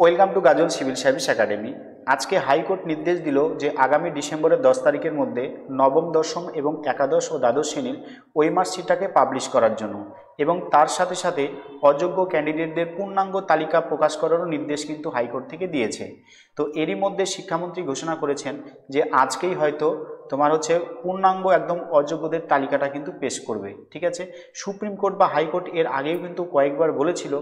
Welcome to Gazal civil service academy. আজকে high court নির্দেশ দিল যে আগামী ডিসেম্বরের 10 তারিখের মধ্যে নবম, দশম এবং একাদশ ও দ্বাদশ শ্রেণীর ওএমআরসিটাকে পাবলিশ করার জন্য এবং তার সাথে সাথে অযোগ্য ক্যান্ডিডেটদের পূর্ণাঙ্গ তালিকা প্রকাশ করারও নির্দেশ কিন্তু হাইকোর্ট থেকে দিয়েছে। তো এরই মধ্যে শিক্ষামন্ত্রী ঘোষণা করেছেন যে আজকেই হয়তো তোমার পূর্ণাঙ্গ একদম অযোগ্যদের তালিকাটা কিন্তু পেশ করবে। ঠিক আছে, সুপ্রিম কোর্ট বা হাইকোর্ট এর আগেও কিন্তু কয়েকবার বলেছিল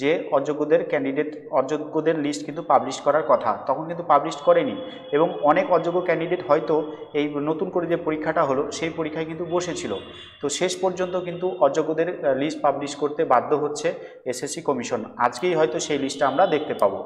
যে অযোগ্যদের লিস্ট কিন্তু পাবলিশ করার কথা, তখন কিন্তু পাবলিশ করেনি এবং অনেক অযোগ্য ক্যান্ডিডেট হয়তো এই নতুন করে যে পরীক্ষাটা হলো সেই পরীক্ষায় কিন্তু বসেছিল। তো শেষ পর্যন্ত কিন্তু অযোগ্যদের লিস্ট পাবলিশ করতে বাধ্য হচ্ছে এসএসসি কমিশন। আজকেই হয়তো সেই লিস্টটা আমরা দেখতে পাবো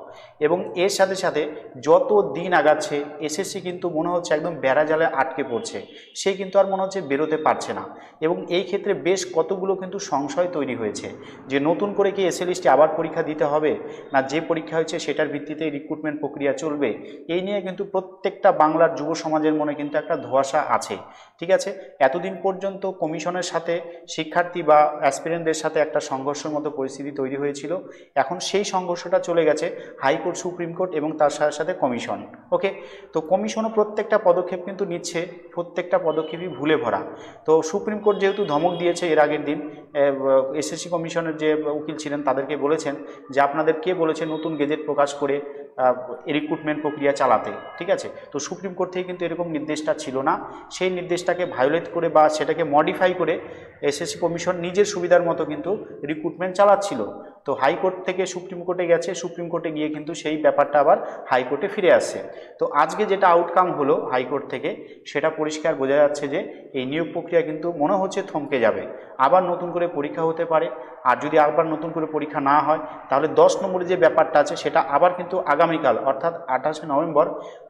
এবং এর সাথে সাথে যত দিন আগাচ্ছে এসএসসি কিন্তু মনে হচ্ছে একদম বেড়া জালে আটকে পড়ছে, সে কিন্তু আর মনে হচ্ছে বেরোতে পারছে না এবং এই ক্ষেত্রে বেশ কতগুলো কিন্তু সংশয় তৈরি হয়েছে যে নতুন করে কি এসএ লিস্টে আবার পরীক্ষা দিতে হবে, না যে পরীক্ষা হয়েছে সেটার ভিত্তিতে রিক্রুটমেন্ট প্রক্রিয়া চলবে। এই নিয়ে কিন্তু প্রত্যেকটা বাংলার যুব সমাজের মনে কিন্তু একটা ধোঁয়াশা আছে। ঠিক আছে, এতদিন পর্যন্ত কমিশনের সাথে শিক্ষার্থী বা অ্যাসপিরেন্টদের সাথে একটা সংঘর্ষের মতো পরিস্থিতি তৈরি হয়েছিল, এখন সেই সংঘর্ষটা চলে গেছে হাইকোর্ট, সুপ্রিম কোর্ট এবং তার সাথে সাথে কমিশন। ওকে, তো কমিশনও প্রত্যেকটা পদক্ষেপ কিন্তু নিচ্ছে, প্রত্যেকটা পদক্ষেপই ভুলে ভরা। তো সুপ্রিম কোর্ট যেহেতু ধমক দিয়েছে এর আগের দিন, এসএসসি কমিশনের যে উকিল ছিলেন তাদেরকে বলেছেন যে আপনাদের কে বলেছে নতুন গেজেট প্রকাশ করে রিক্রুটমেন্ট প্রক্রিয়া চালাতে। ঠিক আছে, তো সুপ্রিম কোর্ট থেকে কিন্তু এরকম নির্দেশটা ছিল না, সেই নির্দেশটাকে ভায়োলেট করে বা সেটাকে মডিফাই করে এসএসসি কমিশন নিজের সুবিধার মতো কিন্তু রিক্রুটমেন্ট চালাচ্ছিল। তো হাইকোর্ট থেকে সুপ্রিম কোর্টে গেছে, সুপ্রিম কোর্টে গিয়ে কিন্তু সেই ব্যাপারটা আবার হাইকোর্টে ফিরে আসছে। তো আজকে যেটা আউটকাম হলো হাইকোর্ট থেকে সেটা পরিষ্কার বোঝা যাচ্ছে যে এই নিয়োগ প্রক্রিয়া কিন্তু মনে হচ্ছে থমকে যাবে, আবার নতুন করে পরীক্ষা হতে পারে। আর যদি আবার নতুন করে পরীক্ষা না হয় তাহলে 10 নম্বরে যে ব্যাপারটা আছে সেটা আবার কিন্তু আগামীকাল অর্থাৎ 28শে নভেম্বর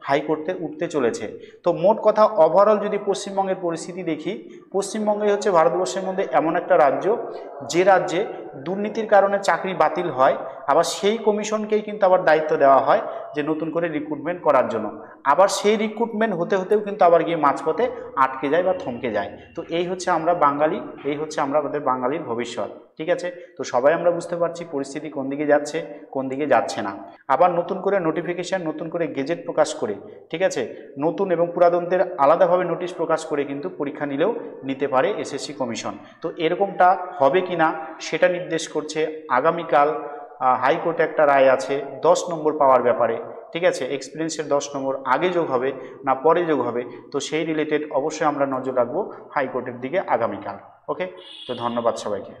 হাইকোর্টে উঠতে চলেছে। তো মোট কথা ওভারঅল যদি পশ্চিমবঙ্গের পরিস্থিতি দেখি, পশ্চিমবঙ্গে হচ্ছে ভারতবর্ষের মধ্যে এমন একটা রাজ্য যে রাজ্যে দুর্নীতির কারণে চাকরি বাতিল হয়, আবার সেই কমিশনকেই কিন্তু আবার দায়িত্ব দেওয়া হয় যে নতুন করে রিক্রুটমেন্ট করার জন্য, আবার সেই রিক্রুটমেন্ট হতে হতেও কিন্তু আবার গিয়ে মাঝপথে আটকে যায় বা থমকে যায়। তো এই হচ্ছে আমরা বাঙালি, এই হচ্ছে আমরা আমাদের বাঙালির ভবিষ্যৎ। ঠিক আছে, তো সবাই আমরা বুঝতে পারছি পরিস্থিতি কোন দিকে যাচ্ছে কোন দিকে যাচ্ছে না। আবার নতুন করে নোটিফিকেশান, নতুন করে গেজেট প্রকাশ করে, ঠিক আছে, নতুন এবং পুরাতনদের আলাদাভাবে নোটিশ প্রকাশ করে কিন্তু পরীক্ষা নিলেও নিতে পারে এসএসসি কমিশন। তো এরকমটা হবে কি না সেটা নির্দেশ করছে আগামীকাল হাইকোর্টে একটা রায় আছে 10 নম্বর পাওয়ার ব্যাপারে। ঠিক আছে, এক্সপিরিয়েন্সের 10 নম্বর আগে যোগ হবে না পরে যোগ হবে, তো সেই রিলেটেড অবশ্যই আমরা নজর রাখবো হাইকোর্টের দিকে আগামীকাল। ওকে, তো ধন্যবাদ সবাইকে।